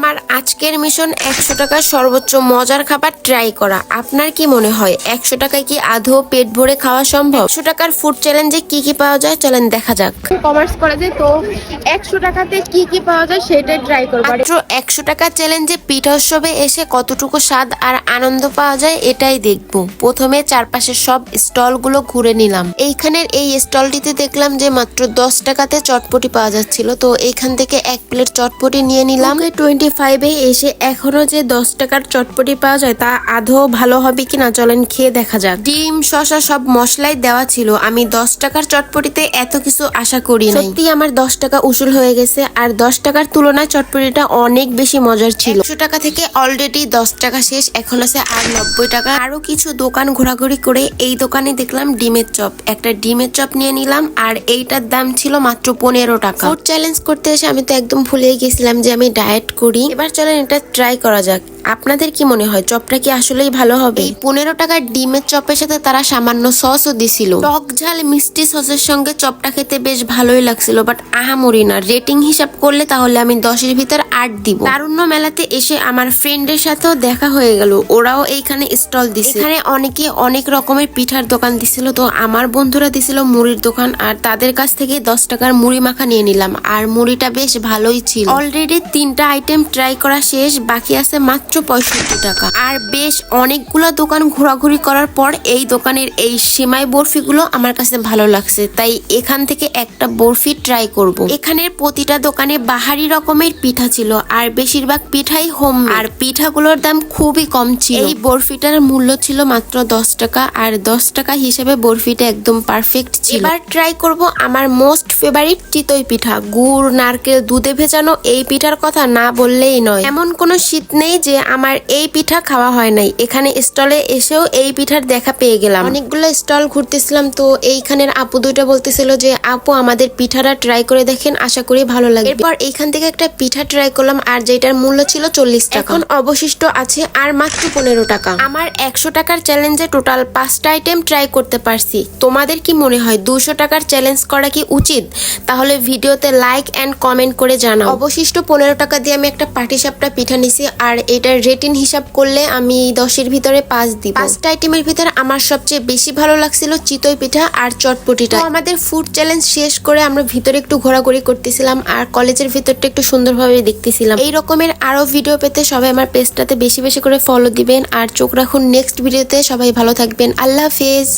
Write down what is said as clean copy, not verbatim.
আমার আজকের মিশন 100 টাকার সর্বোচ্চ মজার খাবার ট্রাই করা। আপনার কি মনে হয় 100 টাকায় কি আদৌ পেট ভরে খাওয়া সম্ভব? 100 টাকার ফুড চ্যালেঞ্জে কি কি পাওয়া যায় চলেন দেখা যাক। কমার্স কলেজে তো 100 টাকাতে কি কি পাওয়া যায় সেটাই ট্রাই করবো। মাত্র 100 টাকা চ্যালেঞ্জে পিঠা উৎসবে এসে কতটুকু স্বাদ আর আনন্দ পাওয়া যায় এটাই দেখবো। প্রথমে চারপাশের সব স্টল গুলো ঘুরে নিলাম। এইখানের এই স্টলটিতে দেখলাম যে মাত্র 10 টাকাতে চটপটি পাওয়া যাচ্ছিল, তো এইখান থেকে এক প্লেট চটপটি নিয়ে নিলাম। 25-এ এসে এখনো যে 10 টাকার চটপটি পাওয়া যায় তা আদৌ ভালো হবে কিনা চলেন খেয়ে দেখা যাক। ডিম শসা সব মশলাই দেওয়া ছিল। আমি 10 টাকার চটপটিতে এত কিছু আশা করি নাই। সত্যি আমার 10 টাকা উসুল হয়ে গেছে। আর 10 টাকার তুলনায় চটপটিটা অনেক বেশি মজার ছিল। 100 টাকা থেকে অলরেডি 10 টাকা শেষ, এখন আছে আর 90 টাকা। আরো কিছু দোকান ঘোরাঘুরি করে এই দোকানে দেখলাম ডিমের চপ। একটা ডিমের চপ নিয়ে নিলাম আর এইটার দাম ছিল মাত্র 15 টাকা। ফুড চ্যালেঞ্জ করতে এসে আমি তো একদম ভুলেই গেছিলাম যে আমি ডায়েট করি। এবার চলেন এটা ট্রাই করা যাক। আপনাদের কি মনে হয় চপটা কি আসলেই ভালো হবে? এই 15 টাকার ডিমের চপের সাথে তারা সামান্য সসও দিছিল। টক ঝাল মিষ্টি সসের সঙ্গে চপটা খেতে বেশ ভালোই লাগছিল, বাট আহামরি না। রেটিং হিসাব করলে তাহলে আমি 10-এর ভিতর 8 দিব। তারুণ্য মেলাতে এসে আমার ফ্রেন্ডের সাথেও দেখা হয়ে গেল। ওরাও এইখানে স্টল দিছে। এখানে অনেকে অনেক রকমের পিঠার দোকান দিছিল, তো আমার বন্ধুরা দিছিল মুড়ির দোকান, আর তাদের কাছ থেকে 10 টাকার মুড়ি মাখা নিয়ে নিলাম। আর মুড়িটা বেশ ভালোই ছিল। অলরেডি 3টা আইটেম ট্রাই করা শেষ, বাকি আছে মাত্র 65 টাকা। আর বেশ অনেকগুলো দোকান ঘোরাঘুরি করার পর এই দোকানের এই সেমাই বরফিগুলো আমার কাছে ভালো লাগছে, তাই এখান থেকে একটা বরফি ট্রাই করব। এখানের প্রতিটা দোকানে বাহারি রকমের পিঠা ছিল, আর বেশিরভাগ পিঠাই হোম। আর পিঠাগুলোর দাম খুবই কম ছিল। এই বরফিটার মূল্য ছিল মাত্র 10 টাকা, আর 10 টাকা হিসেবে বরফিটা একদম পারফেক্ট ছিল। এবার ট্রাই করব আমার মোস্ট ফেভারিট চিতই পিঠা। গুড় নারকেল দুধে ভেজানো এই পিঠার কথা না বললেই নয়। এমন কোনো শীত নেই যে আমার এই পিঠা খাওয়া হয় নাই। এখানে স্টলে এসেও এই পিঠার দেখা পেয়ে গেলাম। অনেকগুলো স্টল ঘুরতেছিলাম, তো এইখানের আপু দুইটা বলতেছিল যে আপু আমাদের পিঠাটা ট্রাই করে দেখেন, আশা করি ভালো লাগবে। এরপর এইখান থেকে একটা পিঠা ট্রাই করলাম, আর যেটার মূল্য ছিল 40 টাকা। এখন অবশিষ্ট আছে আর মাত্র 15 টাকা। আমার 100 টাকার চ্যালেঞ্জে টোটাল 5টা আইটেম ট্রাই করতে পারছি। তোমাদের কি মনে হয় 200 টাকার চ্যালেঞ্জ করা কি উচিত? তাহলে ভিডিওতে লাইক এন্ড কমেন্ট করে জানাও। অবশিষ্ট 15 টাকা দিয়ে আমি একটা পাটিসাপটা পিঠা নিছি, আর এটার রেটিং হিসাব করলে আমি 10-এর ভিতরে 5 দিব। 5টা আইটেমের ভিতরে আমার সবচেয়ে বেশি ভালো লাগছিল চিতই পিঠা আর চটপটিটা। আমাদের ফুড চ্যালেঞ্জ শেষ করে আমরা ভিতরে একটু ঘোরাঘুরি করতেছিলাম, আর কলেজের ভিতরটা একটু সুন্দরভাবে দেখতেছিলাম। এই রকমের আরো ভিডিও পেতে সবাই আমার পেজটাতে বেশি বেশি করে ফলো দিবেন, আর চোখ রাখুন নেক্সট ভিডিওতে। সবাই ভালো থাকবেন। আল্লাহ হাফেজ।